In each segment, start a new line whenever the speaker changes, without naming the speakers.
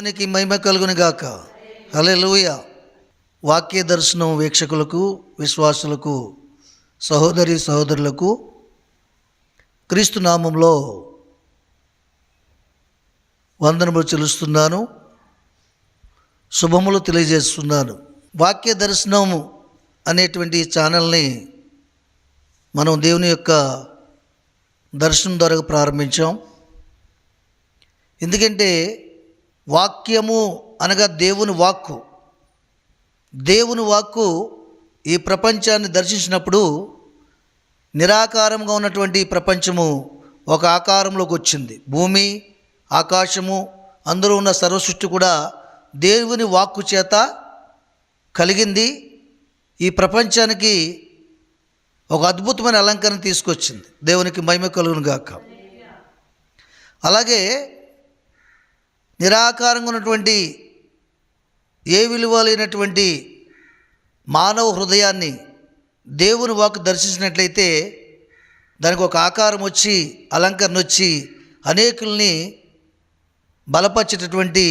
దేవునికి మహిమ కలుగును గాక. హల్లెలూయా. వాక్య దర్శనం వీక్షకులకు, విశ్వాసులకు, సహోదరి సహోదరులకు క్రీస్తు నామంలో వందనములు చెల్లిస్తున్నాను, శుభములు తెలియజేస్తున్నాను. వాక్య దర్శనము అనేటువంటి ఛానల్ని మనం దేవుని యొక్క దర్శనం ద్వారా ప్రారంభించాం. ఎందుకంటే వాక్యము అనగా దేవుని వాక్కు. దేవుని వాక్కు ఈ ప్రపంచాన్ని దర్శించినప్పుడు నిరాకారంగా ఉన్నటువంటి ప్రపంచము ఒక ఆకారంలోకి వచ్చింది. భూమి, ఆకాశము, అందులో ఉన్న సర్వసృష్టి కూడా దేవుని వాక్కు చేత కలిగింది. ఈ ప్రపంచానికి ఒక అద్భుతమైన అలంకరణ తీసుకొచ్చింది. దేవునికి మహిమ కలుగును గాక. అలాగే నిరాకారంగా ఉన్నటువంటి ఏ విలువ లేనటువంటి మానవ హృదయాన్ని దేవుని వాక్కు దర్శించినట్లయితే దానికి ఒక ఆకారం వచ్చి, అలంకరణ వచ్చి అనేకుల్ని బలపరిచేటటువంటి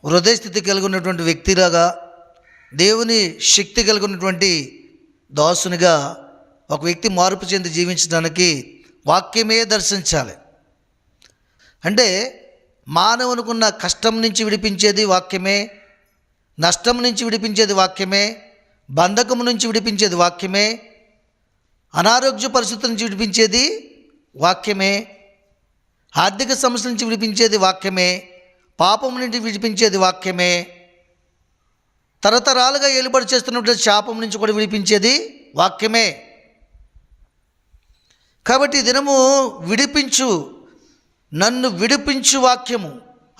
హృదయస్థితి కలిగి ఉన్నటువంటి వ్యక్తిలాగా, దేవుని శక్తి కలిగి ఉన్నటువంటి దాసునిగా ఒక వ్యక్తి మార్పు చెంది జీవించడానికి వాక్యమే దర్శించాలి. అంటే మానవునికున్న కష్టం నుంచి విడిపించేది వాక్యమే, నష్టం నుంచి విడిపించేది వాక్యమే, బంధకం నుంచి విడిపించేది వాక్యమే, అనారోగ్య పరిస్థితుల నుంచి విడిపించేది వాక్యమే, ఆర్థిక సమస్యల నుంచి విడిపించేది వాక్యమే, పాపం నుంచి విడిపించేది వాక్యమే, తరతరాలుగా ఏలుబడి చేస్తున్నటువంటి శాపం నుంచి కూడా విడిపించేది వాక్యమే. కాబట్టి ఈ దినము విడిపించు, నన్ను విడిపించు వాక్యము,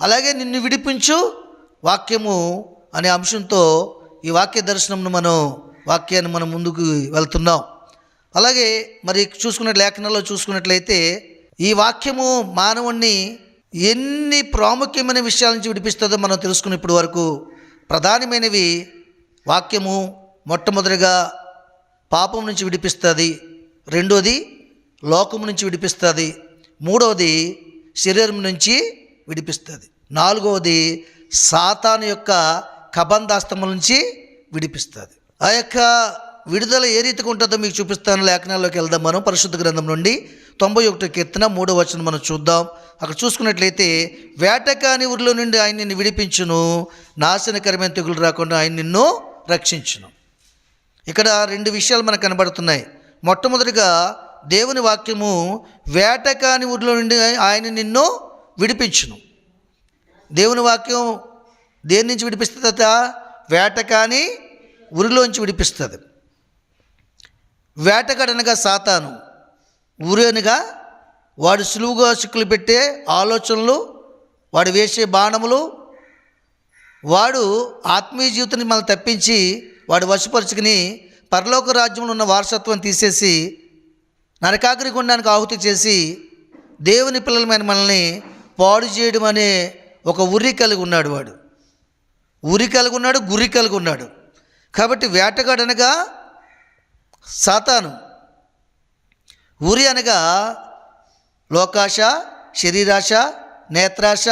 అలాగే నిన్ను విడిపించు వాక్యము అనే అంశంతో ఈ వాక్య దర్శనంను వాక్యాన్ని మనం ముందుకు వెళ్తున్నాం. అలాగే మరి లేఖనాల్లో చూసుకున్నట్లయితే ఈ వాక్యము మానవుణ్ణి ఎన్ని ప్రాముఖ్యమైన విషయాల నుంచి విడిపిస్తుందో మనం తెలుసుకున్న ఇప్పటి వరకు ప్రధానమైనవి. వాక్యము మొట్టమొదటిగా పాపం నుంచి విడిపిస్తుంది, రెండోది లోకం నుంచి విడిపిస్తుంది, మూడవది శరీరం నుంచి విడిపిస్తుంది, నాలుగవది సాతాను యొక్క కబంధాస్తముల నుంచి విడిపిస్తుంది. ఆ యొక్క విడుదల ఏ రీతిగా ఉంటుందో మీకు చూపిస్తాను. లేఖనాల్లోకి వెళ్దాం. మనం పరిశుద్ధ గ్రంథం నుండి 91 కీర్తన 3వ వచనం మనం చూద్దాం. అక్కడ చూసుకున్నట్లయితే, వేటకాని ఊరిలో నుండి ఆయన నిన్ను విడిపించును, నాశనకరమైన తెగులు రాకుండా ఆయన నిన్ను రక్షించును. ఇక్కడ రెండు విషయాలు మనకు కనబడుతున్నాయి. మొట్టమొదటిగా దేవుని వాక్యము వేటకాని ఊరిలో నుండి ఆయన నిన్ను విడిపించును. దేవుని వాక్యం దేని నుంచి విడిపిస్తుందట? వేటకాని ఉరిలోంచి విడిపిస్తుంది. వేటగాడనగా సాతాను, ఉరి అనగా వాడు సులువుగా చిక్కులు పెట్టే ఆలోచనలు, వాడు వేసే బాణములు, వాడు ఆత్మీయ జీవితాన్ని మనల్ని తప్పించి వాడు వశపరుచుకుని పరలోక రాజ్యంలో ఉన్న వారసత్వం తీసేసి నరకాగ్ని గుండానికి ఆహుతి చేసి దేవుని పిల్లలమైన మనల్ని పాడు చేయడం అనే ఒక ఉరి కలిగి ఉన్నాడు. వాడు ఉరి కలిగి ఉన్నాడు, గురి కలిగి ఉన్నాడు. కాబట్టి వేటగాడనగా సాతాను, ఉరి అనగా లోకాశ, శరీరాశ, నేత్రాశ,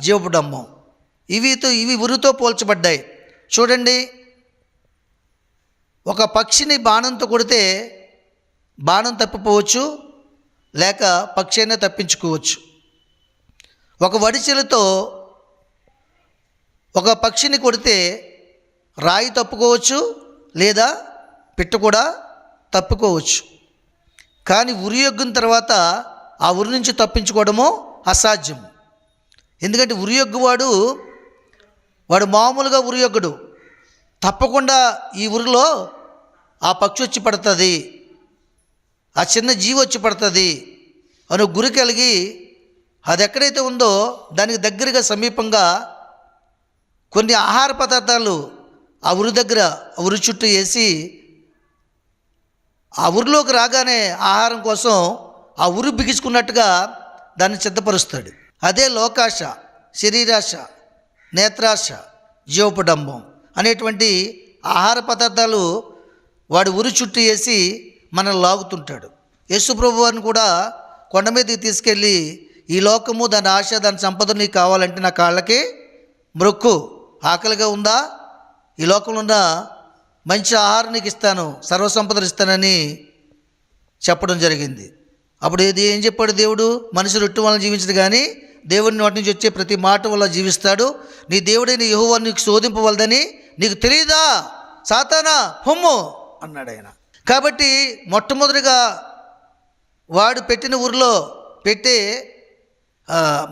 జీవపుడంబం. ఇవి ఉరితో పోల్చబడ్డాయి. చూడండి, ఒక పక్షిని బాణంతో కొడితే బాణం తప్పిపోవచ్చు, లేక పక్షి అయినా తప్పించుకోవచ్చు. ఒక వడిచెలతో ఒక పక్షిని కొడితే రాయి తప్పుకోవచ్చు, లేదా పిట్ట కూడా తప్పుకోవచ్చు. కానీ ఉరి యొగ్గిన తర్వాత ఆ ఉరి నుంచి తప్పించుకోవడము అసాధ్యం. ఎందుకంటే ఉరి యొగ్గువాడు మామూలుగా ఉరి యొగ్గడు. తప్పకుండా ఈ ఉరిలో ఆ పక్షి వచ్చి పడుతుంది, ఆ చిన్న జీవి వచ్చి పడుతుంది అని గురి కలిగి అది ఎక్కడైతే ఉందో దానికి దగ్గరగా సమీపంగా కొన్ని ఆహార పదార్థాలు ఆ ఉరి దగ్గర ఉరి చుట్టూ వేసి ఆ ఉరిలోకి రాగానే ఆహారం కోసం ఆ ఉరి బిగించుకున్నట్టుగా దాన్ని సిద్ధపరుస్తాడు. అదే లోకాశ, శరీరాశ, నేత్రాశ, జీవపుడంబం అనేటువంటి ఆహార పదార్థాలు వాడు ఉరి చుట్టూ వేసి మనల్ని లాగుతుంటాడు. యేసు ప్రభు వారిని కూడా కొండ మీదకి తీసుకెళ్ళి ఈ లోకము, దాని ఆశ, దాని సంపద నీకు కావాలంటే నా కాళ్ళకి మ్రొక్కు. ఆకలిగా ఉందా? ఈ లోకంలో ఉన్న మంచి ఆహారం నీకు ఇస్తాను, సర్వసంపదలు ఇస్తానని చెప్పడం జరిగింది. అప్పుడు ఏం చెప్పాడు దేవుడు? మనిషి రొట్టె వలన జీవించడు కానీ దేవుని నోటి నుంచి వచ్చే ప్రతి మాట వల్ల జీవిస్తాడు. నీ దేవుడైన యెహోవా నీకు శోధింపవలదని నీకు తెలియదా సాతానా, హొమ్ము అన్నాడు ఆయన. కాబట్టి మొట్టమొదటిగా వాడు పెట్టిన ఊరిలో పెట్టే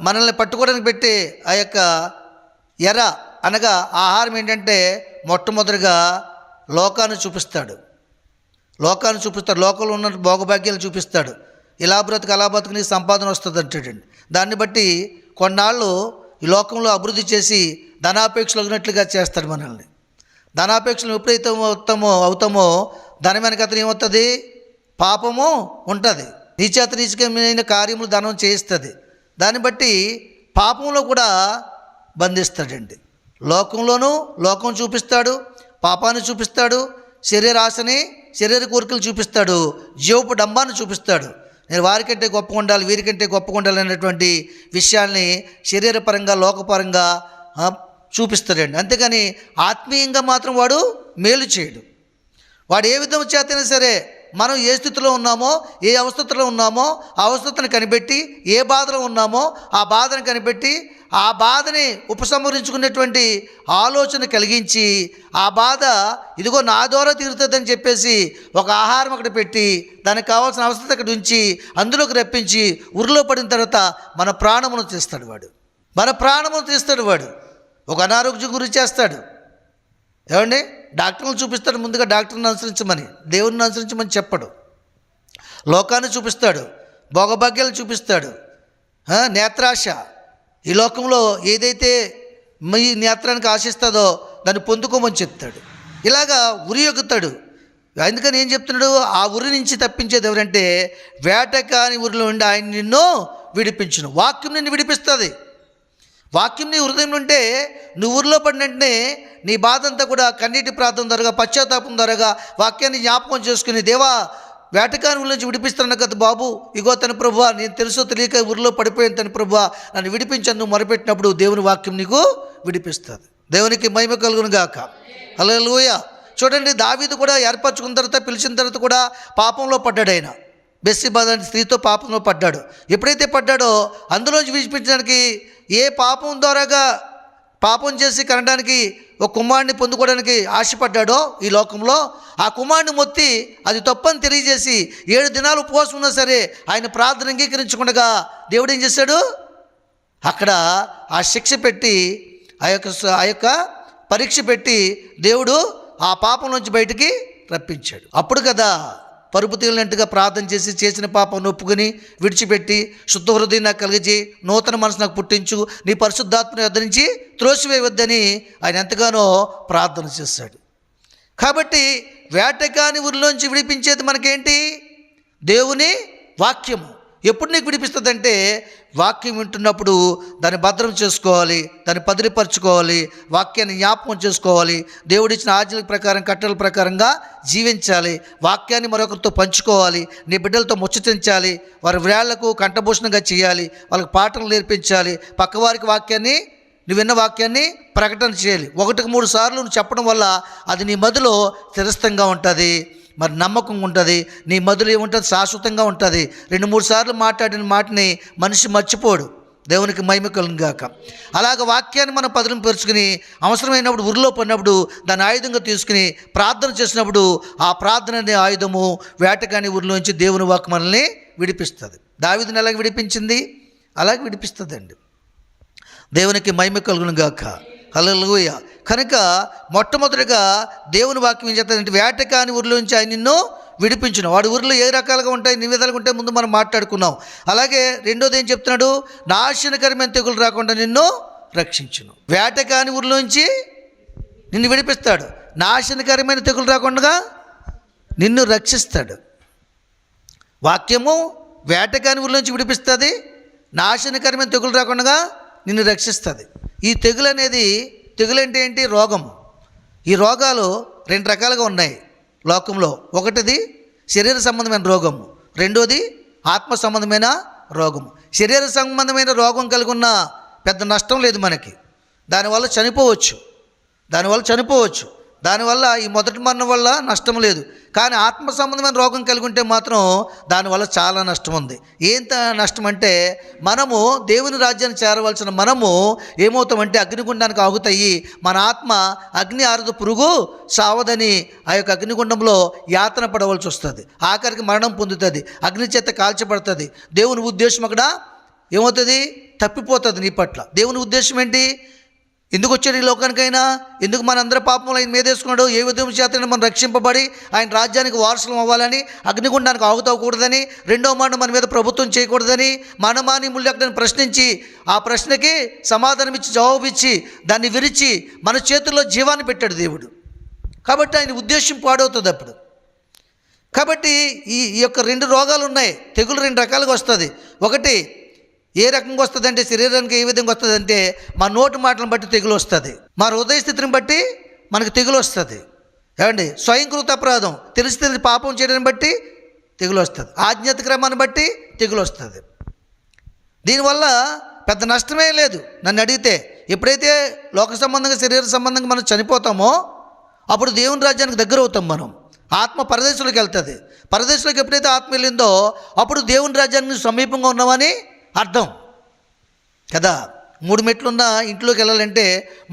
మనల్ని పట్టుకోవడానికి పెట్టే ఆ యొక్క ఎర అనగా ఆహారం ఏంటంటే మొట్టమొదటిగా లోకాన్ని చూపిస్తాడు. లోకంలో ఉన్న భోగభాగ్యాలు చూపిస్తాడు. ఇలా బ్రతుకు అలా బ్రతుకు నీ సంపాదన వస్తుంది అంటాడండి. దాన్ని బట్టి కొన్నాళ్ళు ఈ లోకంలో అభివృద్ధి చేసి ధనాపేక్షలు ఉన్నట్లుగా చేస్తాడు మనల్ని. ధనాపేక్షలు ఎప్పుడైతే అవుతామో దాని వెనక అతను ఏమవుతుంది? పాపము ఉంటుంది. నీచమైన కార్యములు ధనం చేయిస్తుంది. దాన్ని బట్టి పాపంలో కూడా బంధిస్తాడండి. లోకం చూపిస్తాడు, పాపాన్ని చూపిస్తాడు, శరీర ఆశని, శరీర కోరికలు చూపిస్తాడు, జీవపు డంబాన్ని చూపిస్తాడు. నేను వారికంటే గొప్పగా ఉండాలి, వీరికంటే గొప్పగా ఉండాలి అనేటువంటి విషయాల్ని శరీరపరంగా, లోకపరంగా చూపిస్తాడండి. అంతేగాని ఆత్మీయంగా మాత్రం వాడు మేలు చేయడు. వాడు ఏ విధం చేతైనా సరే మనం ఏ స్థితిలో ఉన్నామో, ఏ అవస్థలో ఉన్నామో ఆ అవస్థను కనిపెట్టి, ఏ బాధలో ఉన్నామో ఆ బాధను కనిపెట్టి, ఆ బాధని ఉపసంహరించుకునేటువంటి ఆలోచన కలిగించి, ఆ బాధ ఇదిగో నా ద్వారా తీరుతుందని చెప్పేసి ఒక ఆహారం అక్కడ పెట్టి, దానికి కావాల్సిన అవసరం అక్కడ ఉంచి, అందులోకి రప్పించి ఉరిలో పడిన తర్వాత మన ప్రాణమును తీస్తాడు వాడు. ఒక అనారోగ్యం గురి చేస్తాడు. ఏమండి? డాక్టర్లను చూపిస్తాడు. ముందుగా డాక్టర్ని అనుసరించమని, దేవుడిని అనుసరించమని చెప్పడు. లోకాన్ని చూపిస్తాడు, భోగభాగ్యాలు చూపిస్తాడు, నేత్రాశ. ఈ లోకంలో ఏదైతే మీ నేత్రానికి ఆశిస్తుందో దాన్ని పొందుకోమని చెప్తాడు. ఇలాగా ఉరి ఎక్కుతాడు. అందుకని ఏం చెప్తున్నాడు? ఆ ఉరి నుంచి తప్పించేది ఎవరంటే వేట కాని ఊరిలో ఉండి ఆయన నిన్ను విడిపించును. వాక్యం నిన్ను విడిపిస్తుంది. వాక్యం నీ హృదయంలో ఉంటే నువ్వు ఊరిలో పడిన వెంటనే నీ బాధ అంతా కూడా కన్నీటి ప్రార్థన ద్వారా, పశ్చాత్తాపం ద్వారా వాక్యాన్ని జ్ఞాపకం చేసుకుని, దేవా వేటకాని ఊరి నుంచి విడిపిస్తాను కదా బాబు, ఇగో తన ప్రభువా, నేను తెలుసో తెలియక ఊరిలో పడిపోయాను తన ప్రభువా, నన్ను విడిపించాను నువ్వు మొరపెట్టినప్పుడు దేవుని వాక్యం నీకు విడిపిస్తుంది. దేవునికి మహిమ కలుగును గాక. హల్లెలూయా. చూడండి, దావీదు కూడా ఏర్పరచుకున్న తర్వాత, పిలిచిన తర్వాత కూడా పాపంలో పడ్డాడు. ఆయన బెత్షెబా అనే స్త్రీతో పాపంలో పడ్డాడు. ఎప్పుడైతే పడ్డాడో అందులోంచి విడిపించడానికి, ఏ పాపం ద్వారాగా పాపం చేసి కనడానికి ఒక కుమారుడిని పొందుకోవడానికి ఆశపడ్డాడో ఈ లోకంలో, ఆ కుమారుడిని మొత్తి అది తప్పని తెలియజేసి 7 దినాలు ఉపవాసం ఉన్నా సరే ఆయన ప్రార్థన అంగీకరించకుండా దేవుడు ఏం చేశాడు? అక్కడ ఆ శిక్ష పెట్టి, ఆ యొక్క పరీక్ష పెట్టి దేవుడు ఆ పాపం నుంచి బయటికి రప్పించాడు. అప్పుడు కదా పరుపు తీలినట్టుగా ప్రార్థన చేసి చేసిన పాపం ఒప్పుకొని విడిచిపెట్టి, శుద్ధ హృదయం నాకు కలిగించి నూతన మనసు నాకు పుట్టించు, నీ పరిశుద్ధాత్మని వద్ద నుంచి త్రోసివేయవద్దని ఆయన ఎంతగానో ప్రార్థన చేశాడు. కాబట్టి వేటకాని ఊరిలోంచి విడిపించేది మనకేంటి? దేవుని వాక్యము. ఎప్పుడు నీకు విడిపిస్తుందంటే వాక్యం వింటున్నప్పుడు దాన్ని భద్రం చేసుకోవాలి, దాన్ని పదిలిపరచుకోవాలి, వాక్యాన్ని జ్ఞాపకం చేసుకోవాలి, దేవుడిచ్చిన ఆజ్ఞల ప్రకారం, కట్టడల ప్రకారంగా జీవించాలి, వాక్యాన్ని మరొకరితో పంచుకోవాలి, నీ బిడ్డలతో ముచ్చటించాలి, వారి వేళ్లకు కంఠభూషణంగా చేయాలి, వాళ్ళకి పాఠం నేర్పించాలి, పక్కవారికి వాక్యాన్ని, నువ్వు విన్న వాక్యాన్ని ప్రకటన చేయాలి. 1-3 సార్లు నువ్వు చెప్పడం వల్ల అది నీ మదిలో స్థిరస్థంగా ఉంటుంది, మరి నమ్మకంగా ఉంటుంది, నీ మధులు ఏముంటుంది? శాశ్వతంగా ఉంటుంది. 2-3 సార్లు మాట్లాడిన మాటని మనిషి మర్చిపోడు. దేవునికి మహిమ కలుగును గాక. అలాగ వాక్యాన్ని మనం పదిలింపరుచుకుని అవసరమైనప్పుడు ఊరిలో పడినప్పుడు దాన్ని ఆయుధంగా తీసుకుని ప్రార్థన చేసినప్పుడు ఆ ప్రార్థన అనే ఆయుధము వేటకాని ఊరిలోంచి దేవుని వాక్కు మనల్ని విడిపిస్తుంది. దావీదుని ఎలాగ విడిపించింది? అలాగే విడిపిస్తుందండి. దేవునికి మహిమ కలుగును గాక. హల్లెలూయా. కనుక మొట్టమొదటిగా దేవుని వాక్యం ఏం చేస్తుందంటే వేటకాని ఊరిలోంచి ఆయన నిన్ను విడిపించును. వాడి ఊరిలో ఏ రకాలుగా ఉంటాయి, ఎన్ని విధాలుగా ఉంటాయి ముందు మనం మాట్లాడుకున్నాం. అలాగే రెండోది ఏం చెప్తున్నాడు? నాశనకరమైన తెగులు రాకుండా నిన్ను రక్షించును. వేటకాని ఊరిలోంచి నిన్ను విడిపిస్తాడు, నాశనకరమైన తెగులు రాకుండా నిన్ను రక్షిస్తాడు. వాక్యము వేటకాని ఊరిలోంచి విడిపిస్తుంది, నాశనకరమైన తెగులు రాకుండా నిన్ను రక్షిస్తుంది. ఈ తెగులు అనేది, తెగులు అంటే ఏంటి? రోగం. ఈ రోగాలు 2 రకాలుగా ఉన్నాయి లోకంలో. ఒకటిది శరీర సంబంధమైన రోగం, రెండోది ఆత్మ సంబంధమైన రోగము. శరీర సంబంధమైన రోగం కలిగి ఉన్న పెద్ద నష్టం లేదు మనకి. దానివల్ల చనిపోవచ్చు, దానివల్ల ఈ మొదటి మరణం వల్ల నష్టం లేదు. కానీ ఆత్మ సంబంధమైన రోగం కలిగి ఉంటే మాత్రం దానివల్ల చాలా నష్టం ఉంది. ఏంత నష్టం అంటే, మనము దేవుని రాజ్యాన్ని చేరవలసిన మనము ఏమవుతామంటే అగ్నిగుండానికి ఆగుతాయి. మన ఆత్మ అగ్ని ఆరదు పురుగు సావదని ఆ యొక్క అగ్నిగుండంలో యాతన పడవలసి వస్తుంది. ఆఖరికి మరణం పొందుతుంది, అగ్ని చేత కాల్చబడుతుంది. దేవుని ఉద్దేశం అక్కడ ఏమవుతుంది? తప్పిపోతుంది నీ పట్ల. దేవుని ఉద్దేశం ఏంటి? ఎందుకు వచ్చాడు ఈ లోకానికైనా? ఎందుకు మనందరి పాపములు ఆయన మీద వేసుకున్నాడు? ఏ విధంగా చేత మనం రక్షింపబడి ఆయన రాజ్యానికి వారసులం అవ్వాలని, అగ్నిగుండానికి ఆగుతవకూడదని, రెండో మాట మన మీద ప్రభుత్వం చేయకూడదని, మనమాని ముళ్ళెక్కడని ప్రశ్నించి ఆ ప్రశ్నకి సమాధానం ఇచ్చి జవాబిచ్చి దాన్ని విరిచి మన చేతుల్లో జీవాన్ని పెట్టాడు దేవుడు. కాబట్టి ఆయన ఉద్దేశం పాడవుతుంది అప్పుడు. కాబట్టి ఈ యొక్క 2 రోగాలు ఉన్నాయి. తెగులు 2 రకాలుగా వస్తుంది. ఒకటి ఏ రకంగా వస్తుంది అంటే, శరీరానికి ఏ విధంగా వస్తుంది అంటే, మా నోటి మాటలను బట్టి తెగులు వస్తుంది, మా హృదయ స్థితిని బట్టి మనకు తెగులు వస్తుంది. ఏమండి? స్వయంకృత అపరాధం, తెలిసి పాపం చేయడాన్ని బట్టి తెగులు వస్తుంది, ఆజ్ఞాత క్రమాన్ని బట్టి తెగులు వస్తుంది. దీనివల్ల పెద్ద నష్టమే లేదు నన్ను అడిగితే. ఎప్పుడైతే లోక సంబంధంగా శరీర సంబంధంగా మనం చనిపోతామో అప్పుడు దేవుని రాజ్యానికి దగ్గర అవుతాం. మనం ఆత్మ పరదేశంలోకి వెళ్తుంది. పరదేశంలోకి ఎప్పుడైతే ఆత్మ వెళ్ళిందో అప్పుడు దేవుని రాజ్యానికి సమీపంగా ఉన్నామని అర్థం కదా. 3 మెట్లున్న ఇంట్లోకి వెళ్ళాలంటే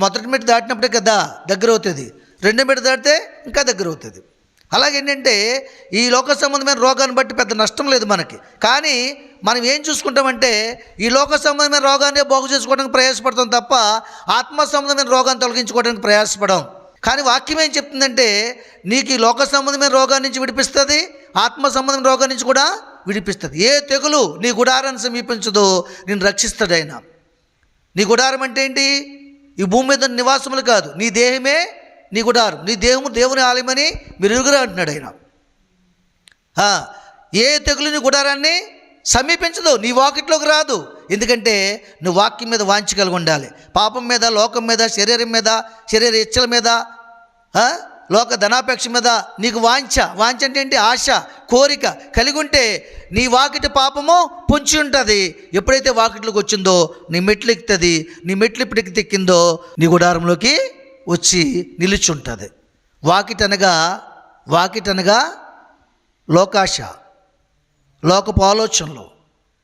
మొదటి మెట్టు దాటినప్పుడే కదా దగ్గర అవుతుంది, 2వ మెట్టు దాటితే ఇంకా దగ్గర అవుతుంది. అలాగేంటంటే ఈ లోక సంబంధమైన రోగాన్ని బట్టి పెద్ద నష్టం లేదు మనకి. కానీ మనం ఏం చూసుకుంటామంటే, ఈ లోక సంబంధమైన రోగాన్ని బాగు చేసుకోవడానికి ప్రయాసపడతాం తప్ప ఆత్మ సంబంధమైన రోగాన్ని తొలగించుకోవడానికి ప్రయాసపడం. కానీ వాక్యం ఏం చెప్తుందంటే, నీకు ఈ లోక సంబంధమైన రోగాన్ని నుంచి విడిపిస్తుంది, ఆత్మ సంబంధమైన రోగాన్ని నుంచి కూడా విడిపిస్తుంది. ఏ తెగులు నీ గుడారాన్ని సమీపించదో నేను రక్షిస్తాడు ఆయన. నీ గుడారం అంటే ఏంటి? ఈ భూమి మీద నివాసములు కాదు, నీ దేహమే నీ గుడారం. నీ దేహము దేవుని ఆలయమని మీరు ఎరుగురా అంటున్నాడు ఆయన. ఏ తెగులు నీ గుడారాన్ని సమీపించదు, నీ వాకిట్లోకి రాదు. ఎందుకంటే నువ్వు వాక్యం మీద వాంఛ కలిగి ఉండాలి. పాపం మీద, లోకం మీద, శరీరం మీద, శరీర ఇచ్చల మీద, లోక ధనాపేక్ష మీద నీకు వాంఛ అంటే ఏంటి? ఆశ, కోరిక కలిగి ఉంటే నీ వాకిటి పాపము పొంచి ఉంటుంది. ఎప్పుడైతే వాకిట్లోకి వచ్చిందో నీ మెట్లు ఎక్కుతుంది. నీ మెట్లు ఇప్పటికి తెక్కిందో నీ గుడారంలోకి వచ్చి నిలుచుంటుంది. వాకిట్ అనగా లోకాశ, లోకపు ఆలోచనలు.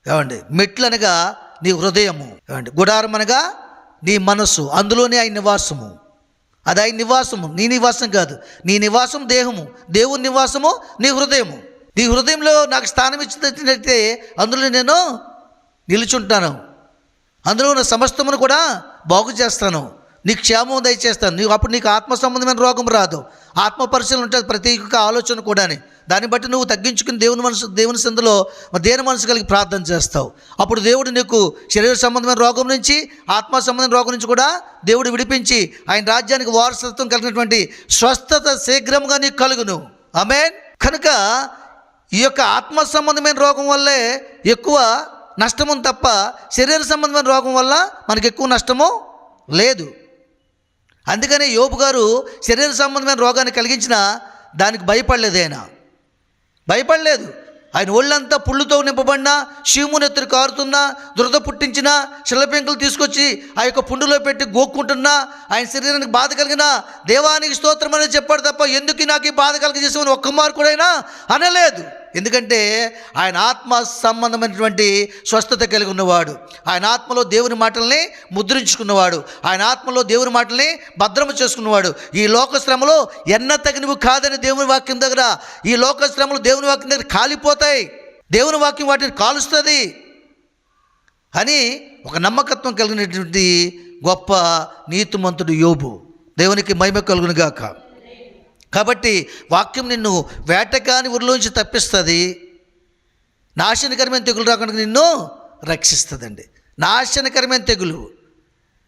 ఏమండి? మెట్లు అనగా నీ హృదయము. ఏమండి? గుడారం అనగా నీ మనసు, అందులోనే ఆయన నివాసము. అది ఆయన నివాసము, నీ నివాసం కాదు. నీ నివాసం దేహము, దేవుని నివాసము నీ హృదయము. నీ హృదయంలో నాకు స్థానం ఇచ్చినట్లయితే అందులో నేను నిలుచుంటాను, అందులో ఉన్న సమస్తమును కూడా బాగు చేస్తాను, నీకు క్షేమం దయచేస్తాను. అప్పుడు నీకు ఆత్మ సంబంధమైన రోగం రాదు. ఆత్మ పరిశీలన ఉంటుంది ప్రతి ఒక్క ఆలోచన కూడా. దాన్ని బట్టి నువ్వు తగ్గించుకుని దేవుని సందులో దేని మనసు కలిగి ప్రార్థన చేస్తావు. అప్పుడు దేవుడు నీకు శరీర సంబంధమైన రోగం నుంచి, ఆత్మ సంబంధమైన రోగం నుంచి కూడా దేవుడు విడిపించి ఆయన రాజ్యానికి వారసత్వం కలిగినటువంటి స్వస్థత శీఘ్రంగా నీకు కలుగును. ఆమేన్. కనుక ఈ యొక్క ఆత్మ సంబంధమైన రోగం వల్లే ఎక్కువ నష్టము తప్ప శరీర సంబంధమైన రోగం వల్ల మనకు ఎక్కువ నష్టము లేదు. అందుకనే యోబు గారు శరీర సంబంధమైన రోగాన్ని కలిగించిన దానికి భయపడలేదు. ఆయన ఒళ్ళంతా పుళ్ళుతో నింపబడినా, శీమునెత్తురు కారుతున్నా, దురద పుట్టించినా, శిలపెంకులు తీసుకొచ్చి ఆ యొక్క పుండులో పెట్టి గోక్కుంటున్నా, ఆయన శరీరానికి బాధ కలిగినా దేవానికి స్తోత్రం అనేది చెప్పాడు తప్ప ఎందుకు నాకు ఈ బాధ కలిగజేసామని ఒక్క మార్కుడైనా అనలేదు. ఎందుకంటే ఆయన ఆత్మ సంబంధమైనటువంటి స్వస్థత కలిగి ఉన్నవాడు. ఆయన ఆత్మలో దేవుని మాటల్ని ముద్రించుకున్నవాడు. ఆయన ఆత్మలో దేవుని మాటల్ని భద్రము చేసుకున్నవాడు. ఈ లోక శ్రమలో ఎన్నతగినవి కాదని దేవుని వాక్యం దగ్గర, ఈ లోక శ్రమలు దేవుని వాక్యం దగ్గర కాలిపోతాయి, దేవుని వాక్యం వాటిని కాలుస్తుంది అని ఒక నమ్మకత్వం కలిగినటువంటి గొప్ప నీతిమంతుడు యోబు. దేవునికి మహిమ కలుగును గాక. కాబట్టి వాక్యం నిన్ను వేటకాని ఊరిలోంచి తప్పిస్తుంది, నాశనకరమైన తెగులు రాకుండా నిన్ను రక్షిస్తుందండి. నాశనకరమైన తెగులు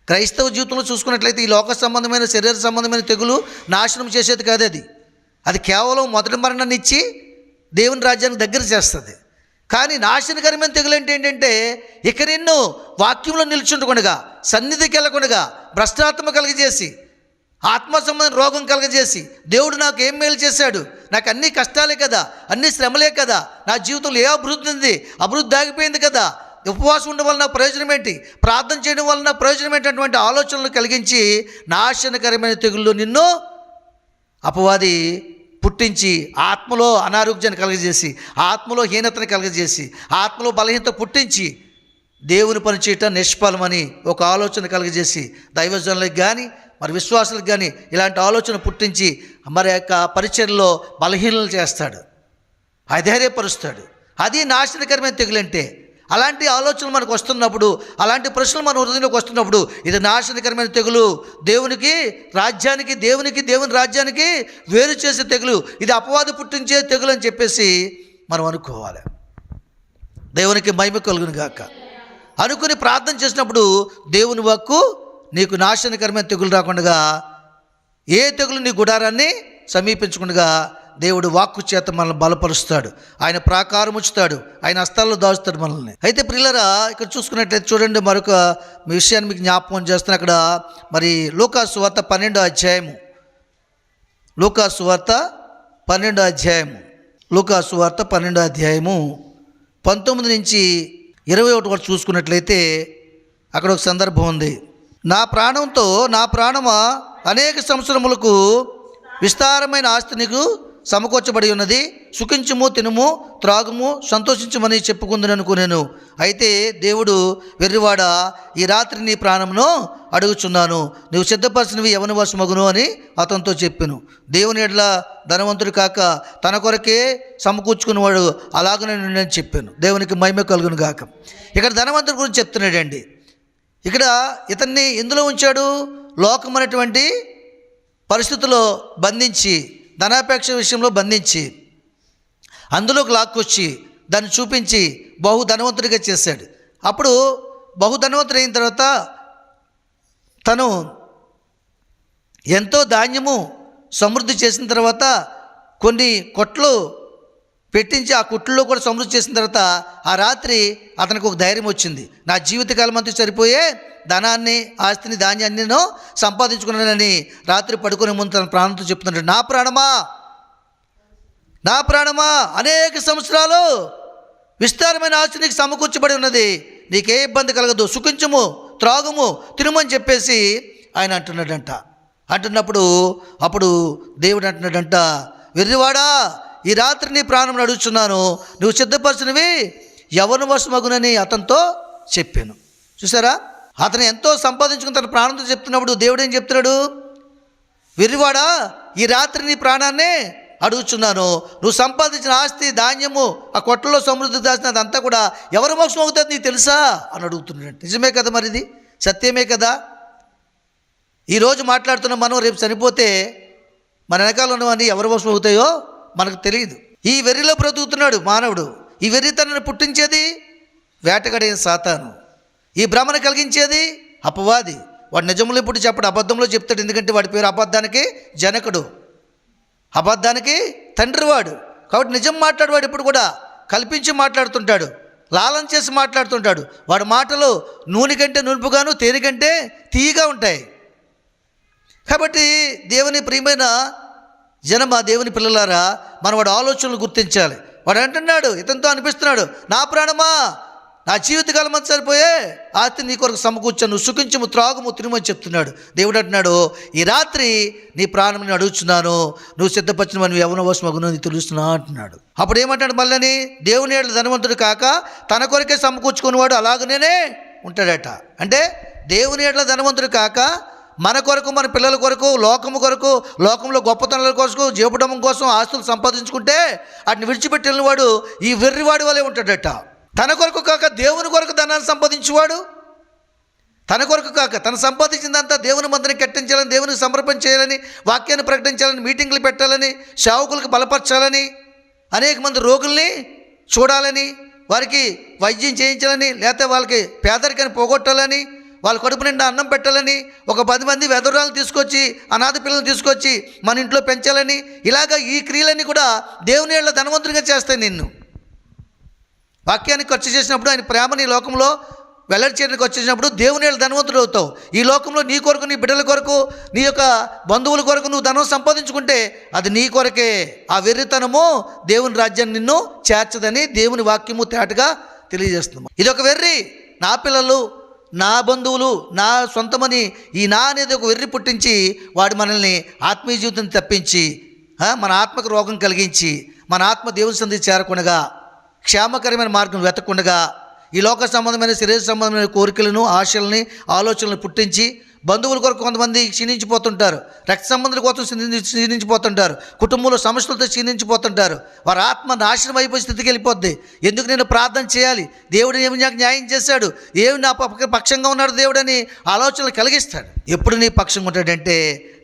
క్రైస్తవ జీవితంలో చూసుకున్నట్లయితే ఈ లోక సంబంధమైన శరీర సంబంధమైన తెగులు నాశనం చేసేది కాదు. అది కేవలం మొదటి మరణాన్ని ఇచ్చి దేవుని రాజ్యానికి దగ్గర చేస్తుంది. కానీ నాశనకరమైన తెగులు ఏంటంటే ఇక నిన్ను వాక్యంలో నిల్చుండకుండా, సన్నిధికి వెళ్ళకుండా భ్రష్టాత్మ కలిగజేసి, ఆత్మ సంబంధం రోగం కలగజేసి, దేవుడు నాకు ఏం మేలు చేశాడు, నాకు అన్ని కష్టాలే కదా, అన్ని శ్రమలే కదా, నా జీవితంలో ఏ అభివృద్ధి ఉంది, అభివృద్ధి ఆగిపోయింది కదా, ఉపవాసం ఉండడం వలన ప్రయోజనం ఏంటి, ప్రార్థన చేయడం వలన ప్రయోజనం ఏంటటువంటి ఆలోచనలు కలిగించి నాశనకరమైన తెగుళ్ళు నిన్ను అపవాది పుట్టించి ఆత్మలో అనారోగ్యాన్ని కలగజేసి, ఆత్మలో హీనతను కలగజేసి, ఆత్మలో బలహీనత పుట్టించి దేవుని పని చేయటం నిష్ఫలమని ఒక ఆలోచన కలగజేసి దైవజనులకు కానీ మరి విశ్వాసులకు కానీ ఇలాంటి ఆలోచన పుట్టించి మరి యొక్క పరిచర్యలో బలహీనలు చేస్తాడు, అధైర్యపరుస్తాడు. అది నాశనకరమైన తెగులంటే. అలాంటి ఆలోచనలు మనకు వస్తున్నప్పుడు, అలాంటి ప్రశ్నలు మన హృదయంలోకి వస్తున్నప్పుడు ఇది నాశనకరమైన తెగులు, దేవుని రాజ్యానికి వేరు చేసే తెగులు, ఇది అపవాదు పుట్టించే తెగులు అని చెప్పేసి మనం అనుకోవాలి. దేవునికి మహిమ కలుగును గాక. అనుకుని ప్రార్థన చేసినప్పుడు దేవుని వాక్కు నీకు నాశనకరమైన తెగులు రాకుండా, ఏ తెగులు నీ గుడారాన్ని సమీపించకుండా దేవుడు వాక్కు చేత మనల్ని బలపరుస్తాడు, ఆయన ప్రాకారం ఉంచుతాడు, ఆయన హస్తాల్లో దాచుతాడు మనల్ని. అయితే ప్రియులారా, ఇక్కడ చూసుకున్నట్లయితే చూడండి, మరొక విషయాన్ని మీకు జ్ఞాపకం చేస్తున్నా. అక్కడ మరి లూకాసు సువార్త 12వ అధ్యాయము, లూకాసు సువార్త 12వ అధ్యాయము, లూకాసు సువార్త 12వ అధ్యాయము 19 నుంచి 21 వరకు చూసుకున్నట్లయితే అక్కడ ఒక సందర్భం ఉంది. నా ప్రాణమా అనేక సంవత్సరములకు విస్తారమైన ఆస్తి నీకు సమకూర్చబడి ఉన్నది, సుఖించుము, తినుము, త్రాగుము, సంతోషించమని చెప్పుకుందని అనుకునేను. అయితే దేవుడు, వెర్రివాడా, ఈ రాత్రి నీ ప్రాణమును అడుగుచున్నాను, నువ్వు సిద్ధపరిచినవి ఎవని వశమగును అని అతనితో చెప్పాను. దేవుని ఎడల ధనవంతుడు కాక తన కొరకే సమకూర్చుకునేవాడు అలాగనే నేను చెప్పాను. దేవునికి మహిమ కలుగును గాక. ఇక్కడ ధనవంతుడి గురించి చెప్తున్నాడండి. ఇక్కడ ఇతన్ని ఎందులో ఉంచాడు? లోకమైనటువంటి పరిస్థితుల్లో బంధించి, ధనాపేక్ష విషయంలో బంధించి అందులోకి లాక్కొచ్చి దాన్ని చూపించి బహుధనవంతుడిగా చేశాడు. అప్పుడు బహుధనవంతుడు అయిన తర్వాత తను ఎంతో ధాన్యము సమృద్ధి చేసిన తర్వాత కొన్ని కొట్లు పెట్టించి ఆ కుట్లలో కూడా సమృద్ధి చేసిన తర్వాత ఆ రాత్రి అతనికి ఒక ధైర్యం వచ్చింది. నా జీవితకాలం అంతా సరిపోయే ధనాన్ని, ఆస్తిని, ధాన్యాన్ని నేను సంపాదించుకున్నానని రాత్రి పడుకునే ముందు తన ప్రాణంతో చెప్తున్నాడు, నా ప్రాణమా అనేక సంవత్సరాలు విస్తారమైన ఆస్తి నీకు సమకూర్చబడి ఉన్నది, నీకే ఇబ్బంది కలగదు, సుఖించుము, త్రాగుము, తినుమని చెప్పేసి ఆయన అంటున్నప్పుడు అప్పుడు దేవుడు అంటున్నాడంట, వెర్రివాడా, ఈ రాత్రి నీ ప్రాణం అడుగుచున్నాను, నువ్వు సిద్ధపరిచినవి ఎవరి వశమగునని అతనితో చెప్పాను. చూసారా, అతను ఎంతో సంపాదించుకుని తన ప్రాణంతో చెప్తున్నప్పుడు దేవుడు ఏం చెప్తున్నాడు? వెర్రివాడా, ఈ రాత్రి నీ ప్రాణాన్ని అడుగుచున్నాను, నువ్వు సంపాదించిన ఆస్తి, ధాన్యము, ఆ కొట్టలో సమృద్ధి దాచిన అదంతా కూడా ఎవరి మోక్షం అవుతుంది నీకు తెలుసా అని అడుగుతున్నాడు. నిజమే కదా, మరి ఇది సత్యమే కదా. ఈరోజు మాట్లాడుతున్న మనం రేపు చనిపోతే మన వెనకాల ఉన్నవన్నీ ఎవరి మోక్షం అవుతాయో మనకు తెలియదు. ఈ వెర్రిలో బ్రతుకుతున్నాడు మానవుడు. ఈ వెర్రితనాన్ని పుట్టించేది వేటగాడైన సాతాను, ఈ భ్రమను కలిగించేది అపవాది. వాడు నిజంలో ఇప్పుడు చెప్పడు, అబద్ధంలో చెప్తాడు. ఎందుకంటే వాడి పేరు అబద్ధానికి జనకుడు, అబద్ధానికి తండ్రి వాడు. కాబట్టి నిజం మాట్లాడేవాడు ఇప్పుడు కూడా కల్పించి మాట్లాడుతుంటాడు, లాలన చేసి మాట్లాడుతుంటాడు. వాడి మాటలు నూనె కంటే నునుపుగాను, తేనె కంటే తీయగా ఉంటాయి. కాబట్టి దేవుని ప్రియమైన జనమా, దేవుని పిల్లలారా, మనం వాడు ఆలోచనలు గుర్తించాలి. వాడు అంటున్నాడు, ఇతనితో అనిపిస్తున్నాడు, నా ప్రాణమా, నా జీవితకాలం అంతా సరిపోయే ఆస్తి నీ కొరకు సమకూర్చాను, నువ్వు సుఖించము, త్రాగుము, తినుమని చెప్తున్నాడు. దేవుడు అంటున్నాడు, ఈ రాత్రి నీ ప్రాణం అడుగుతున్నాను, నువ్వు సిద్ధపరిచిన నువ్వు ఎవరి వశమగునో నీకు తెలుస్తున్నా అంటున్నాడు. అప్పుడు ఏమంటాడు మళ్ళీ? దేవుని ఏడు ధనవంతుడు కాక తన కొరకే సమకూర్చుకునేవాడు అలాగనే ఉంటాడట. అంటే దేవుని ఏట్ల ధనవంతుడు కాక మన కొరకు, మన పిల్లల కొరకు, లోకము కొరకు, లోకంలో గొప్పతనాల కోసం, జీవపడడం కోసం ఆస్తులు సంపాదించుకుంటే వాటిని విడిచిపెట్టి వెళ్ళినవాడు ఈ వెర్రివాడి వలె ఉంటాడట. తన కొరకు కాక దేవుని కొరకు ధనాన్ని సంపాదించేవాడు, తన కొరకు కాక తను సంపాదించిందంతా దేవుని మందిని కట్టించాలని, దేవునికి సమర్పణ చేయాలని, వాక్యాన్ని ప్రకటించాలని, మీటింగ్లు పెట్టాలని, సేవకులకు బలపరచాలని, అనేక మంది రోగుల్ని చూడాలని, వారికి వైద్యం చేయించాలని, లేకపోతే వాళ్ళకి పేదరికాన్ని పోగొట్టాలని, వాళ్ళ కడుపు నిండా అన్నం పెట్టాలని, ఒక 10 మంది వెధవరాలను తీసుకొచ్చి, అనాథ పిల్లల్ని తీసుకొచ్చి మన ఇంట్లో పెంచాలని, ఇలాగ ఈ క్రియలన్నీ కూడా దేవుని ఏళ్ళ ధనవంతుడిగా చేస్తాయి నిన్ను. వాక్యాన్ని ఖర్చు చేసినప్పుడు ఆయన ప్రేమని లోకంలో వెల్లడి చేయడానికి వచ్చేసినప్పుడు దేవుని ధనవంతుడు అవుతావు. ఈ లోకంలో నీ కొరకు, నీ బిడ్డల కొరకు, నీ యొక్క బంధువుల కొరకు నువ్వు ధనం సంపాదించుకుంటే అది నీ కొరకే. ఆ వెర్రితనము దేవుని రాజ్యాన్ని నిన్ను చేర్చదని దేవుని వాక్యము తేటగా తెలియజేస్తుంది. ఇది ఒక వెర్రి. నా పిల్లలు, నా బంధువులు, నా సొంతమని ఈ నా అనేది ఒక వెర్రి పుట్టించి వాడు మనల్ని ఆత్మీయ జీవితం తప్పించి, మన ఆత్మకు రోగం కలిగించి, మన ఆత్మ దేవుని సన్నిధికి చేరకుండగా, క్షేమకరమైన మార్గం వెతకుండగా, ఈ లోక సంబంధమైన శరీర సంబంధమైన కోరికలను, ఆశలని, ఆలోచనలను పుట్టించి బంధువుల కొరకు కొంతమంది క్షీణించిపోతుంటారు, రక్త సంబంధుల కోసం క్షీణించిపోతుంటారు, కుటుంబంలో సమస్యలతో క్షీణించిపోతుంటారు. వారి ఆత్మ నాశనం అయిపోయే స్థితికి వెళ్ళిపోద్ది. ఎందుకు నేను ప్రార్థన చేయాలి, దేవుడు ఏమి నాకు న్యాయం చేశాడు, ఏమి నా పక్షంగా ఉన్నాడు దేవుడని ఆలోచనలు కలిగిస్తాడు. ఎప్పుడు నీ పక్షంగా ఉంటాడంటే,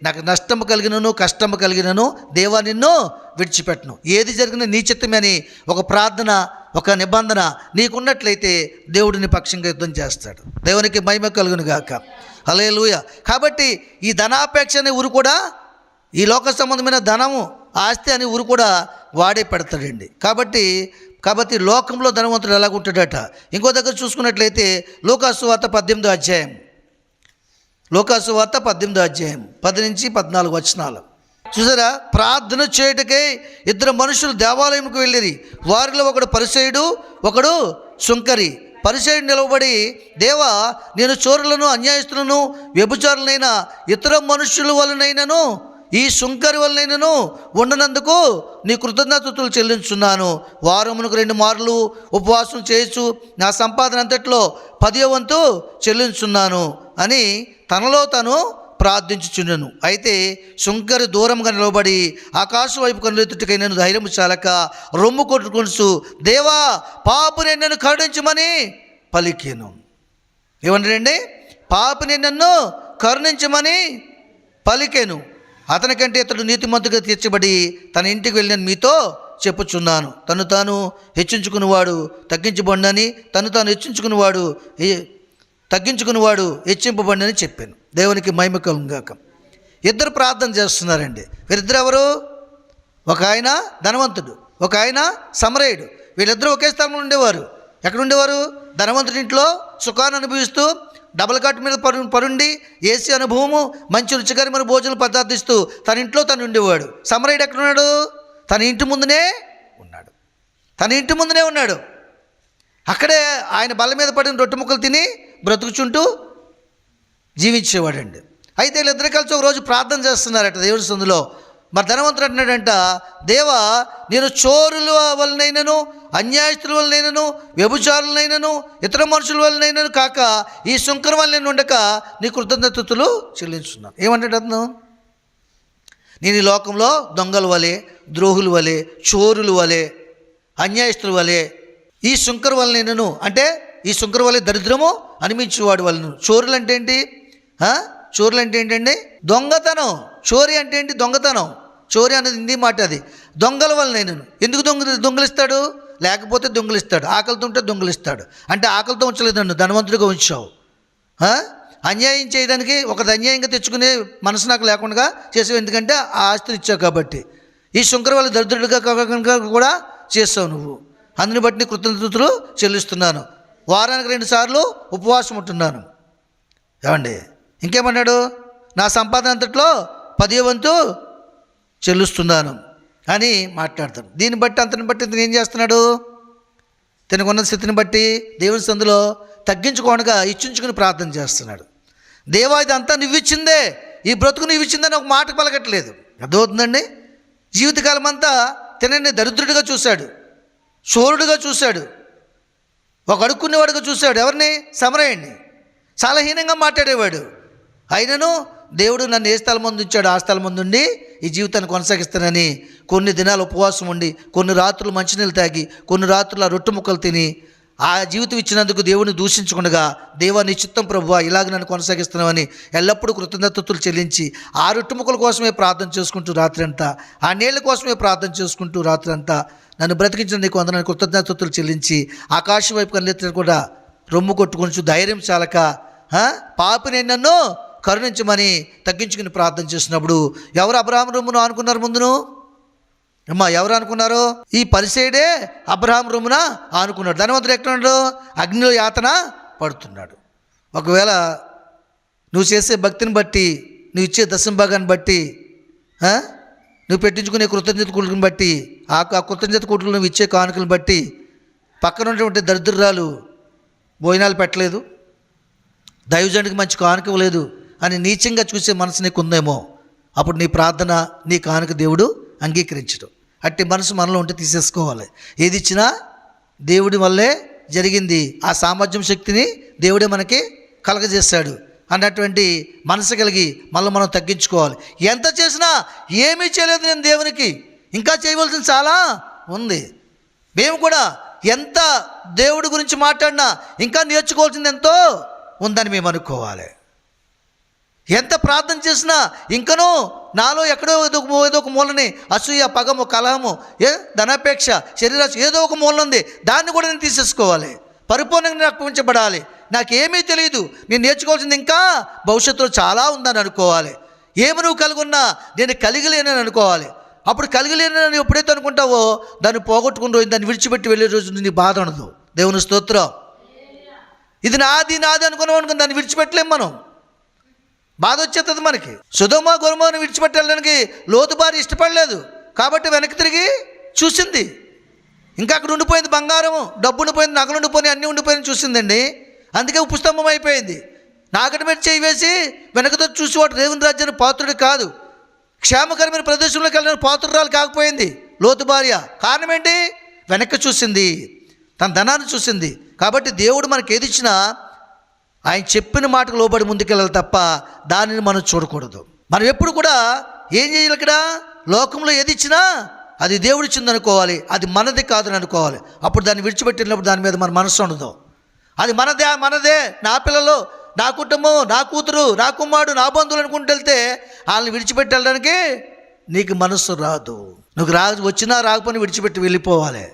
నాకు నష్టము కలిగినను కష్టము కలిగినను దేవా నిన్ను విడిచిపెట్టను. ఏది జరిగినా నీ చిత్తమే అని ఒక ప్రార్థన, ఒక నిబంధన నీకున్నట్లయితే దేవుడు నీ పక్షంగా యుద్ధం చేస్తాడు. దేవునికి మహిమ కలుగును గాక. హల్లెలూయా. కాబట్టి ఈ ధనాపేక్ష అనే ఊరు కూడా, ఈ లోక సంబంధమైన ధనము, ఆస్తి అనే ఊరు కూడా వాడే పెడతాడండి. కాబట్టి లోకంలో ధనవంతుడు ఎలాగుంటాడట. ఇంకో దగ్గర చూసుకున్నట్లయితే లూకాసు వార్త 18వ అధ్యాయం, లూకాసు వార్త 18వ అధ్యాయం 10 నుంచి 14 వచనాలు చూసారా. ప్రార్థన చేయుటకై 2 మనుషులు దేవాలయంకు వెళ్ళిరి. వారిలో ఒకడు పరిసయ్యుడు, ఒకడు సుంకరి. పరిసయ్యుడు నిలవబడి, దేవా, నేను చోరులను, అన్యాయస్తులను, వ్యభిచారులైన ఇతర మనుషుల వలనైనను ఈ సుంకరి వలనైనను ఉండనందుకు నీ కృతజ్ఞతలు చెల్లించున్నాను. వారమునకు 2 మార్లు ఉపవాసం చేయొచ్చు, నా సంపాదన అంతట్లో 10వ వంతు చెల్లించున్నాను అని తనలో తను ప్రార్థించుచుండెను. అయితే సుంకరి దూరంగా నిలబడి ఆకాశం వైపు కనులెత్తుటకై నేను ధైర్యము చాలక రొమ్ము కొట్టుకొనుచు, దేవా, పాపిని నన్ను కరుణించమని పలికెను. ఏమంటారండి? పాపిని నన్ను కరుణించమని పలికెను. అతనికంటే ఇతడు నీతిమంతుగా తీర్చబడి తన ఇంటికి వెళ్ళిన మీతో చెప్పుచున్నాను. తను తాను హెచ్చించుకునేవాడు తగ్గించబడినని, తను తాను తగ్గించుకునేవాడు హెచ్చింపబడినని చెప్పాను. దేవునికి మహిమ కలుగును గాక. 2 ప్రార్థన చేస్తున్నారండి. వీరిద్దరు ఎవరు? ఒక ఆయన ధనవంతుడు, ఒక ఆయన సమరయుడు. వీళ్ళిద్దరూ ఒకే స్థలంలో ఉండేవారు. ఎక్కడ ఉండేవారు? ధనవంతుడి ఇంట్లో సుఖాన్ని అనుభవిస్తూ, డబల్ కాట్ మీద పరుండి, ఏసీ అనుభవము, మంచి రుచికరమైన భోజనం పదార్థిస్తూ తన ఇంట్లో తను ఉండేవాడు. సమరయుడు ఎక్కడున్నాడు? తన ఇంటి ముందునే ఉన్నాడు. అక్కడే ఆయన బల్ల మీద పడిన రొట్టె ముక్కలు తిని బ్రతుకుచుంటూ జీవించేవాడండి. అయితే వీళ్ళిద్దరు కలిసి ఒక రోజు ప్రార్థన చేస్తున్నారట దేవుని సందులో. మరి ధనవంతుడు అంటున్నాడంట, దేవా, నేను చోరుల వలనైనను, అన్యాయస్తుల వలనైనను, వ్యభిచారులనైనను, ఇతర మనుషుల వలనైనను కాక ఈ సుంకరం వల్ల నేను ఉండక నీ కృతజ్ఞతలు చెల్లించున్నాను. ఏమంటాడు అతను? నేను ఈ లోకంలో దొంగల వలె, ద్రోహుల వలె, చోరుల వలె, అన్యాయస్తుల వలె, ఈ సుంకర వలనైనను, అంటే ఈ సుంకర వలె దరిద్రము అనిపించేవాడు వాళ్ళను. చోరులు అంటే ఏంటి? చోరులు అంటే ఏంటండి? దొంగతనం. చోరీ అంటే ఏంటి? దొంగతనం. చోరీ అనేది హిందీ మాట. అది దొంగల వల్ల నేను ఎందుకు దొంగలిస్తాడు? లేకపోతే దొంగలిస్తాడు. ఆకలితో ఉంటే దొంగలిస్తాడు. అంటే ఆకలితో ఉంచలేదు, నన్ను ధనవంతుడిగా ఉంచావు. అన్యాయం చేయడానికి, ఒకటి అన్యాయంగా తెచ్చుకునే మనసు నాకు లేకుండా చేసావు. ఎందుకంటే ఆ ఆస్తిని ఇచ్చావు కాబట్టి. ఈ సుంకర వల్ల దరిద్రుడిగా కూడా చేస్తావు నువ్వు. అందుని బట్టి నీ కృతజ్ఞతలు చెల్లిస్తున్నాను. వారానికి 2 సార్లు ఉపవాసం ఉంటున్నాను. ఏమండి? ఇంకేమన్నాడు? నా సంపాదన అంతట్లో 10వ వంతు చెల్లిస్తున్నాను అని మాట్లాడతాడు. దీన్ని బట్టి, అంతని బట్టి ఇతను ఏం చేస్తున్నాడు? తనకున్న స్థితిని బట్టి దేవుని సందులో తగ్గించుకోనగా ఇచ్చించుకుని ప్రార్థన చేస్తున్నాడు. దేవా, ఇదంతా నువ్విచ్చిందే, ఈ బ్రతుకు నువ్విచ్చిందని ఒక మాట పలకట్లేదు. అర్థమవుతుందండి? జీవితకాలం అంతా తనని దరిద్రుడిగా చూశాడు, చోరుడుగా చూశాడు, ఒక అడుక్కునేవాడుగా చూశాడు. ఎవరిని? సమరయుడిని. చాలా హీనంగా మాట్లాడేవాడు. అయినను దేవుడు నన్ను ఏ స్థలం ముందు ఉంచాడు ఆ స్థలం ముందు ఉండి ఈ జీవితాన్ని కొనసాగిస్తానని కొన్ని దినాలు ఉపవాసం ఉండి, కొన్ని రాత్రులు మంచినీళ్ళు తాగి, కొన్ని రాత్రులు ఆ రొట్టె ముక్కలు తిని ఆ జీవితం ఇచ్చినందుకు దేవుని దూషించకుండా, దేవా, నీ చిత్తం ప్రభువా, ఇలాగ నన్ను కొనసాగిస్తున్నావని ఎల్లప్పుడూ కృతజ్ఞతలు చెల్లించి ఆ రొట్టె ముక్కల కోసమే ప్రార్థన చేసుకుంటూ రాత్రి అంతా, ఆ నీళ్ళ కోసమే ప్రార్థన చేసుకుంటూ రాత్రి అంతా, నన్ను బ్రతికించిన నీకు వందనాలు కృతజ్ఞతలు చెల్లించి ఆకాశం వైపు కన్నెత్తి కూడా రొమ్ము కొట్టుకొని ధైర్యం చాలక పాపిని నన్ను కరుణించమని తగ్గించుకుని ప్రార్థన చేసినప్పుడు ఎవరు అబ్రహాము రొమ్మును ఆనుకున్నారు? ముందును ఎవరు అనుకున్నారు? ఈ పరిసయ్యుడే అబ్రహాము రొమ్మున ఆనుకున్నాడు. ధనవంతుడు ఎక్కడున్నాడు? అగ్నిలో యాతన పడుతున్నాడు. ఒకవేళ నువ్వు చేసే భక్తిని బట్టి, నువ్వు ఇచ్చే దశంభాగాన్ని బట్టి, నువ్వు పెట్టించుకునే కృతజ్ఞత కూటలను బట్టి, ఆ కృతజ్ఞత కూటలు నువ్వు ఇచ్చే కానుకలను బట్టి పక్కన ఉన్నటువంటి దరిద్రాలు భోజనాలు పెట్టలేదు, దైవజనుడికి మంచి కానుక ఇవ్వలేదు అని నీచంగా చూసే మనసు నీకు ఉందేమో, అప్పుడు నీ ప్రార్థన, నీ కానుక దేవుడు అంగీకరించడు. అట్టి మనసు మనలో ఉంటే తీసేసుకోవాలి. ఏది ఇచ్చినా దేవుడి వల్లే జరిగింది, ఆ సామర్థ్యం శక్తిని దేవుడే మనకి కలగజేశాడు అన్నటువంటి మనసు కలిగి మనం తగ్గించుకోవాలి. ఎంత చేసినా ఏమీ చేయలేదు నేను దేవునికి, ఇంకా చేయవలసింది చాలా ఉంది. మేము కూడా ఎంత దేవుడి గురించి మాట్లాడినా ఇంకా నేర్చుకోవాల్సింది ఎంతో ఉందని మేము అనుకోవాలి. ఎంత ప్రార్థన చేసినా ఇంకనూ నాలో ఎక్కడో ఏదో ఒక మూలని అసూయ, పగము, కలహము, ధనాపేక్ష, శరీరాశ ఏదో ఒక మూలన ఉంది, దాన్ని కూడా నేను తీసేసుకోవాలి. పరిపూర్ణంగా అర్పించబడాలి. నాకేమీ తెలియదు, నేను నేర్చుకోవాల్సింది ఇంకా భవిష్యత్తులో చాలా ఉందని అనుకోవాలి. ఏమి నువ్వు కలిగి ఉన్నా నేను కలిగలేనని అనుకోవాలి. అప్పుడు కలిగలేనని ఎప్పుడైతే అనుకుంటావో దాన్ని పోగొట్టుకుని రోజు, దాన్ని విడిచిపెట్టి వెళ్ళే రోజు నీ బాధ ఉండదు. దేవుని స్తోత్రం. ఇది నాది అనుకున్నాం, దాన్ని విడిచిపెట్టలేం మనం, బాధ వచ్చేస్తుంది మనకి. సొదొమ గొమొర్రాను విడిచిపెట్టడానికి లోతు భార్య ఇష్టపడలేదు కాబట్టి వెనక్కి తిరిగి చూసింది. ఇంకా అక్కడ ఉండిపోయింది బంగారము, డబ్బు ఉండిపోయింది, నగలు ఉండిపోయి, అన్నీ ఉండిపోయింది చూసిందండి. అందుకే ఉపస్తంభం అయిపోయింది. నాగటి మీద చేయి వేసి వెనకతో చూసి వాడు దేవుని రాజ్యానికి పాత్రుడు కాదు, క్షేమకరమైన ప్రదేశంలోకి వెళ్ళిన పాత్రురాలు కాకపోయింది లోతు భార్య. కారణం ఏంటి? వెనక్కి చూసింది, తన ధనాన్ని చూసింది. కాబట్టి దేవుడు మనకి ఏది ఇచ్చినా ఆయన చెప్పిన మాటకు లోబడి ముందుకెళ్ళాలి తప్ప దానిని మనం చూడకూడదు. మనం ఎప్పుడు కూడా ఏం చేయాలి? ఇక్కడ లోకంలో ఏది ఇచ్చినా అది దేవుడు ఇచ్చింది అనుకోవాలి, అది మనది కాదని అనుకోవాలి. అప్పుడు దాన్ని విడిచిపెట్టినప్పుడు దాని మీద మన మనసు ఉండదు. అది మనదే, నా పిల్లలు, నా కుటుంబం, నా కూతురు, నా కుమారుడు, నా బంధువులు అనుకుంటూ వెళ్తే వాళ్ళని విడిచిపెట్టి వెళ్ళడానికి నీకు మనస్సు రాదు. నువ్వు వచ్చినా రాకపోయినా విడిచిపెట్టి వెళ్ళిపోవాలి.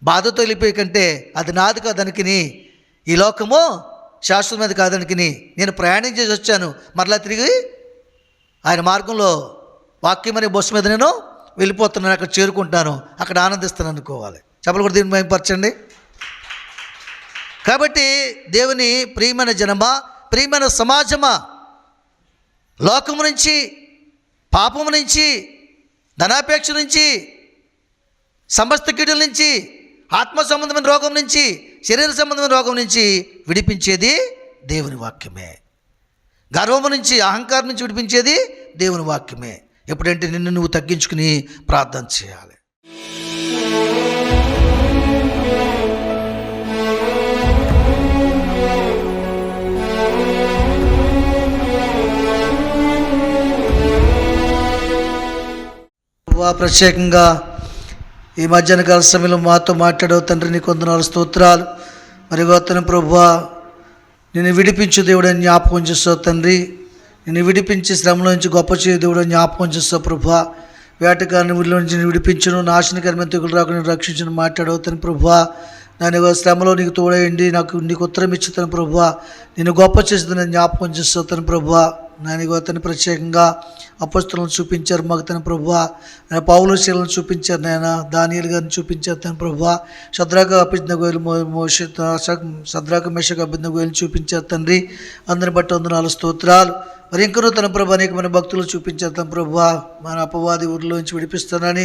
బాధతో వెళ్ళిపోయే కంటే అది నాది కాదనికి, ఈ లోకము శాశ్వతమైనది కాదనికి నేను ప్రయాణం చేసి వచ్చాను, మరలా తిరిగి ఆయన మార్గంలో వాక్యం అనే బస్సు మీద నేను వెళ్ళిపోతున్నాను, అక్కడ చేరుకుంటాను, అక్కడ ఆనందిస్తాను అనుకోవాలి. చెప్పలు కూడా దీన్ని మేంపరచండి. కాబట్టి దేవుని ప్రియమైన జనమా, ప్రియమైన సమాజమా, లోకము నుంచి, పాపము నుంచి, ధనాపేక్ష నుంచి, సమస్త కీడుల నుంచి, ఆత్మ సంబంధమైన రోగం నుంచి, శరీర సంబంధమైన రోగం నుంచి విడిపించేది దేవుని వాక్యమే. గర్వము నుంచి, అహంకారం నుంచి విడిపించేది దేవుని వాక్యమే. ఎప్పుడంటే నిన్ను నువ్వు తగ్గించుకుని ప్రార్థన చేయాలి. ప్రత్యేకంగా ఈ మధ్యాహ్న కాల సమయంలో మాతో మాట్లాడవు తండ్రి, నీకు వందనాలు, స్తోత్రాలు. మరి గోతన ప్రభువా, నిన్ను విడిపించు దేవుడు అని జ్ఞాపకం చేస్తావు తండ్రి. నిన్ను విడిపించి శ్రమలో నుంచి గొప్ప చేయ దేవుడు అని జ్ఞాపకం చేస్తావు ప్రభువా. వేటగారిని ఊరిలో నుంచి నేను విడిపించును, నాశనకరమైన తెగులు రాకుండా రక్షించను మాట్లాడవుతాను ప్రభువా. నేను శ్రమలో నీకు తోడేయండి, నీకు ఉత్తరం ఇచ్చుతాను ప్రభువా. నేను గొప్ప చేస్తాను జ్ఞాపకం చేస్తాను ప్రభువా. నేను అతను ప్రత్యేకంగా అపొస్తలులను చూపించారు మాకు తన ప్రభువా. పౌలు శీలను చూపించారు, నాయన దానియేలు గారిని చూపించారు తన ప్రభువా. షద్రాక అభిజ్ఞగోయలు షద్రాక మేషక అభిజ్ఞగోయలు చూపించారు తండ్రి. అందరిని బట్టి వందనాలు, స్తోత్రాలు. మరి ఇంకనూ తన ప్రభు అనేకమైన భక్తులు చూపించారు తన ప్రభువా. మన అపవాది ఊరిలో నుంచి విడిపిస్తానని,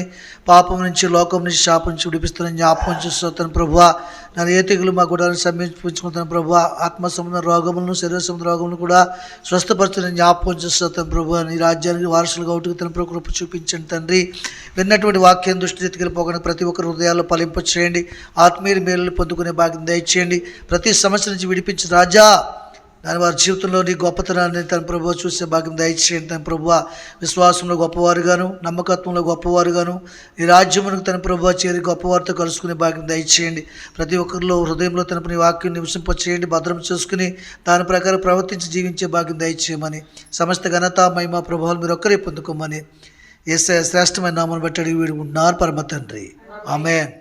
పాపం నుంచి, లోకం నుంచి, శాపం నుంచి విడిపిస్తానని జ్ఞాపకం చేస్తాను తన ప్రభువా. నన్ను ఏ తెగులు మా గుడాన్ని సమీపించుకుంటాను ప్రభువా. ఆత్మ సంబంధ రోగములను, శరీర సంబంధ రోగములను కూడా స్వస్థపరచుని జ్ఞాపకం చేస్తాను తన ప్రభువా. నీ రాజ్యానికి వారసులుగా ఒకటి తన కృప చూపించండి తండ్రి. విన్నటువంటి వాక్యం దృష్టి ఎత్తుకెళ్ళిపోకుండా ప్రతి ఒక్కరి హృదయాల్లో ఫలింప చేయండి. ఆత్మీయ మేలు పొందుకునే భాగ్యం దయచేయండి. ప్రతి సమస్య నుంచి విడిపించి రాజా, దాని వారి జీవితంలో నీ గొప్పతనాన్ని తన ప్రభువా చూసే భాగ్యం దయచేయండి తన ప్రభువా. విశ్వాసంలో గొప్పవారుగాను, నమ్మకత్వంలో గొప్పవారుగాను, ఈ రాజ్యమునకు తన ప్రభువా చేరి గొప్పవారితో కలుసుకునే భాగ్యం దయచేయండి. ప్రతి ఒక్కరిలో హృదయంలో తన నీ వాక్యం నివసింపచేయండి, భద్రం చేసుకుని దాని ప్రకారం ప్రవర్తించి జీవించే భాగ్యం దయచేయమని, సమస్త ఘనత, మహిమ, ప్రభావాలు మీరు ఒక్కరే పొందుకోమని యేసయ్య శ్రేష్టమైన నామమును బట్టి అడిగి వేడుకుంటున్నారు పరమ తండ్రి. ఆమేన్.